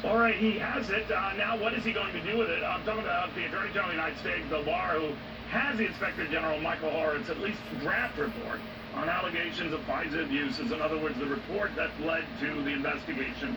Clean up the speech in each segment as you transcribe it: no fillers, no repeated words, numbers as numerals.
All right, he has it. Now, what is he going to do with it? I'm talking about the Attorney General of the United States, Bill Barr, who has the Inspector General, Michael Horowitz, at least draft report on allegations of FISA abuses. In other words, the report that led to the investigation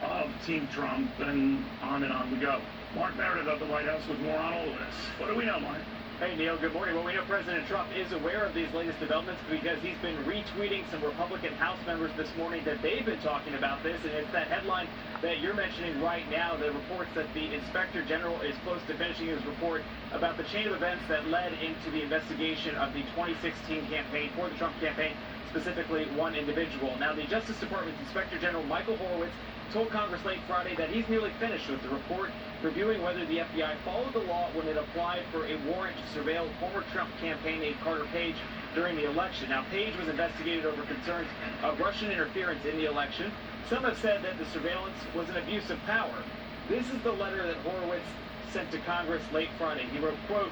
of Team Trump, and on we go. Mark Meredith at the White House with more on all of this. What do we know, Mark? Hey, Neil, good morning. Well, we know President Trump is aware of these latest developments because he's been retweeting some Republican House members this morning that they've been talking about this, and it's that headline that you're mentioning right now, the reports that the Inspector General is close to finishing his report about the chain of events that led into the investigation of the 2016 campaign, for the Trump campaign, specifically one individual. Now, the Justice Department's Inspector General, Michael Horowitz, told Congress late Friday that he's nearly finished with the report, reviewing whether the FBI followed the law when it applied for a warrant to surveil former Trump campaign aide Carter Page during the election. Now, Page was investigated over concerns of Russian interference in the election. Some have said that the surveillance was an abuse of power. This is the letter that Horowitz sent to Congress late Friday. He wrote, quote,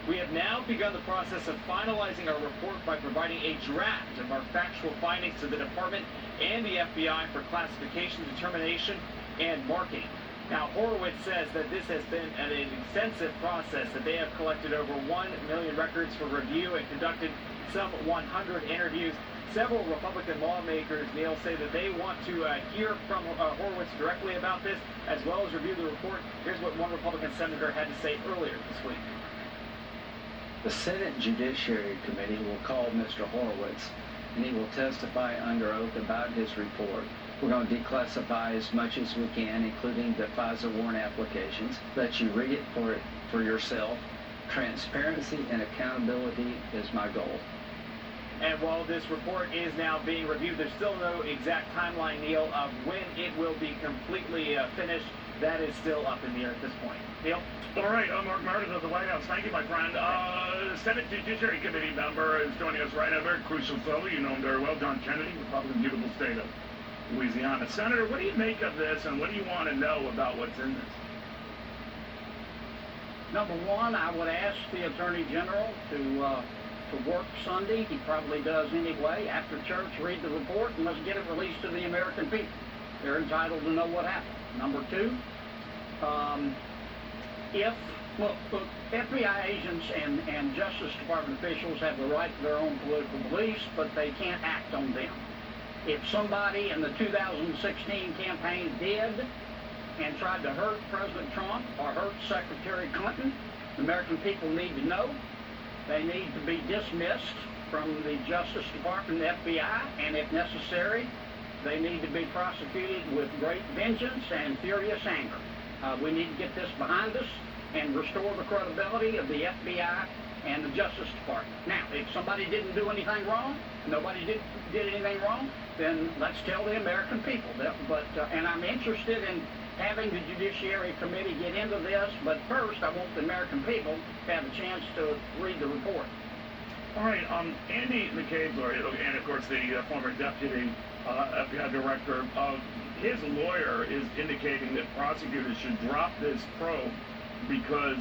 "We have now begun the process of finalizing our report by providing a draft of our factual findings to the Department and the FBI for classification, determination, and marking." Now, Horowitz says that this has been an extensive process, that they have collected over 1 million records for review and conducted some 100 interviews. Several Republican lawmakers, Neil, say that they want to hear from Horowitz directly about this, as well as review the report. Here's what one Republican senator had to say earlier this week. The Senate Judiciary Committee will call Mr. Horowitz, and he will testify under oath about his report. We're going to declassify as much as we can, including the FISA warrant applications. Let you read it for yourself. Transparency and accountability is my goal. And while this report is now being reviewed, there's still no exact timeline, Neil, of when it will be completely finished. That is still up in the air at this point. Neil? All right, Mark Meredith of the White House. Thank you, my friend. Senate Judiciary Committee member is joining us right now. Very crucial fellow. You know him very well. John Kennedy, Republican, beautiful state of Louisiana. Senator, what do you make of this, and what do you want to know about what's in this? Number one, I would ask the Attorney General to work Sunday. He probably does anyway. After church, read the report, and let's get it released to the American people. They're entitled to know what happened. Number two, look, FBI agents and Justice Department officials have the right to their own political beliefs, but they can't act on them. If somebody in the 2016 campaign did and tried to hurt President Trump or hurt Secretary Clinton, the American people need to know. They need to be dismissed from the Justice Department and the FBI, and if necessary, they need to be prosecuted with great vengeance and furious anger. We need to get this behind us and restore the credibility of the FBI and the Justice Department. Now, if somebody didn't do anything wrong, nobody did anything wrong, then let's tell the American people that. And I'm interested in having the Judiciary Committee get into this, but first I want the American people to have a chance to read the report. All right, Andy McCabe's lawyer, and of course the former deputy FBI director, his lawyer is indicating that prosecutors should drop this probe because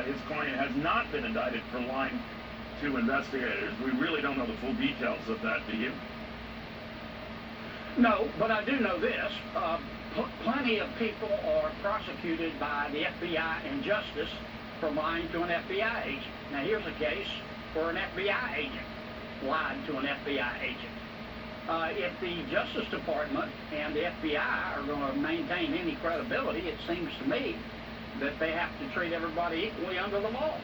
his client has not been indicted for lying to investigators. We really don't know the full details of that, do you? No, but I do know this. Plenty of people are prosecuted by the FBI and Justice for lying to an FBI agent. Now, here's a case where an FBI agent lied to an FBI agent. If the Justice Department and the FBI are going to maintain any credibility, it seems to me that they have to treat everybody equally under the law.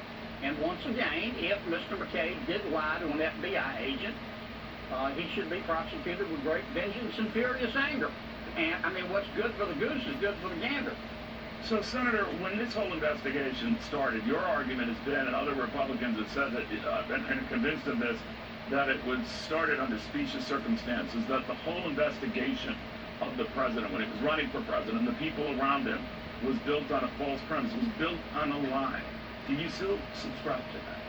And once again, if Mr. McCabe did lie to an FBI agent, he should be prosecuted with great vengeance and furious anger. And, I mean, what's good for the goose is good for the gander. So, Senator, when this whole investigation started, your argument has been, and other Republicans have said that, and convinced of this, that it was started under specious circumstances, that the whole investigation of the president, when he was running for president, the people around him, was built on a false premise, was built on a lie. Do you still subscribe to that?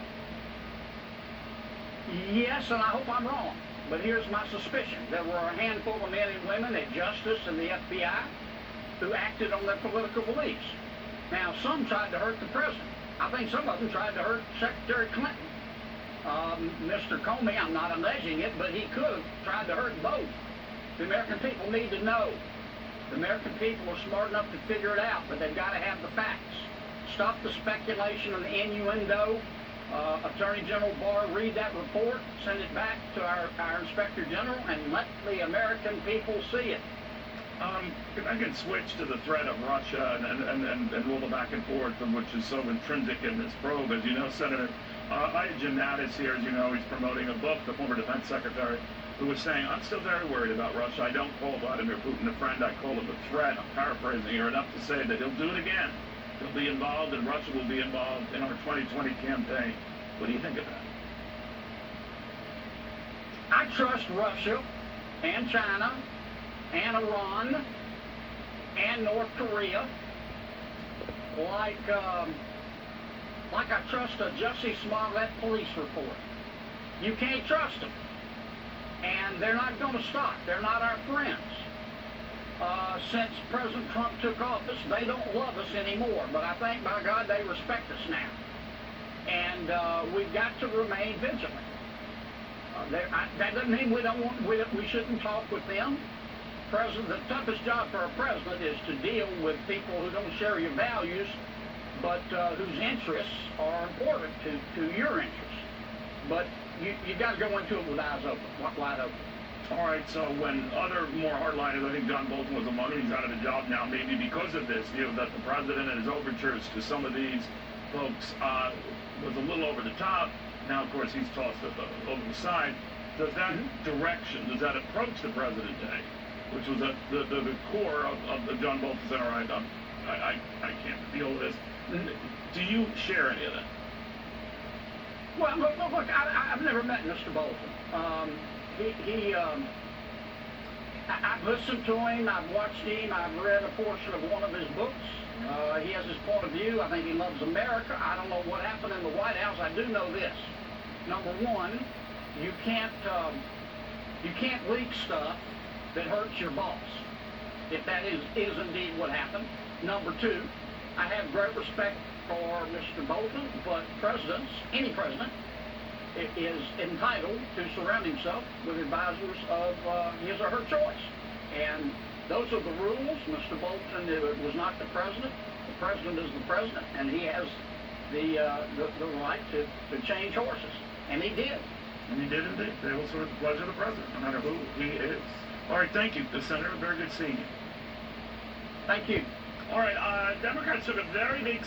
Yes, and I hope I'm wrong. But here's my suspicion. There were a handful of men and women at Justice and the FBI who acted on their political beliefs. Now, some tried to hurt the president. I think some of them tried to hurt Secretary Clinton. Mr. Comey, I'm not alleging it, but he could have tried to hurt both. The American people need to know The American people are smart enough to figure it out, but they've got to have the facts. Stop the speculation and the innuendo. Attorney General Barr, read that report, send it back to our Inspector General, and let the American people see it. If I could switch to the threat of Russia and all the back and forth, which is so intrinsic in this probe. As you know, Senator, I had Jim Mattis here. As you know, he's promoting a book, the former defense secretary, who was saying, I'm still very worried about Russia. I don't call Vladimir Putin a friend. I call him a threat. I'm paraphrasing here enough to say that he'll do it again. He'll be involved, and Russia will be involved in our 2020 campaign. What do you think of that? I trust Russia and China and Iran and North Korea like I trust a Jussie Smollett police report. You can't trust them. And they're not going to stop. They're not our friends. Since President Trump took office, they don't love us anymore. But I think, by God, they respect us now. And we've got to remain vigilant. That doesn't mean we shouldn't talk with them. The toughest job for a president is to deal with people who don't share your values, but whose interests are important to your interests. But you got to go into it with eyes open, wide open. All right, so when other more hardliners, I think John Bolton was among them, he's out of the job now, maybe because of this, that the president and his overtures to some of these folks was a little over the top. Now, of course, he's tossed it over the side. Does that direction, does that approach the president take, which was the core of the John Bolton said, all right, I can't deal with this. Do you share any of that? Well, look, I've never met Mr. Bolton. I've listened to him, I've watched him, I've read a portion of one of his books. He has his point of view. I think he loves America. I don't know what happened in the White House. I do know this. Number one, you can't leak stuff that hurts your boss, if that is indeed what happened. Number two, I have great respect for Mr. Bolton, but presidents, any president, is entitled to surround himself with advisors of his or her choice. And those are the rules. Mr. Bolton was not the president. The president is the president, and he has the right to change horses. And he did. And he did indeed. They will serve at the pleasure of the president, no matter who he is. All right, thank you, Senator. Very good seeing you. Thank you. All right, Democrats took a very big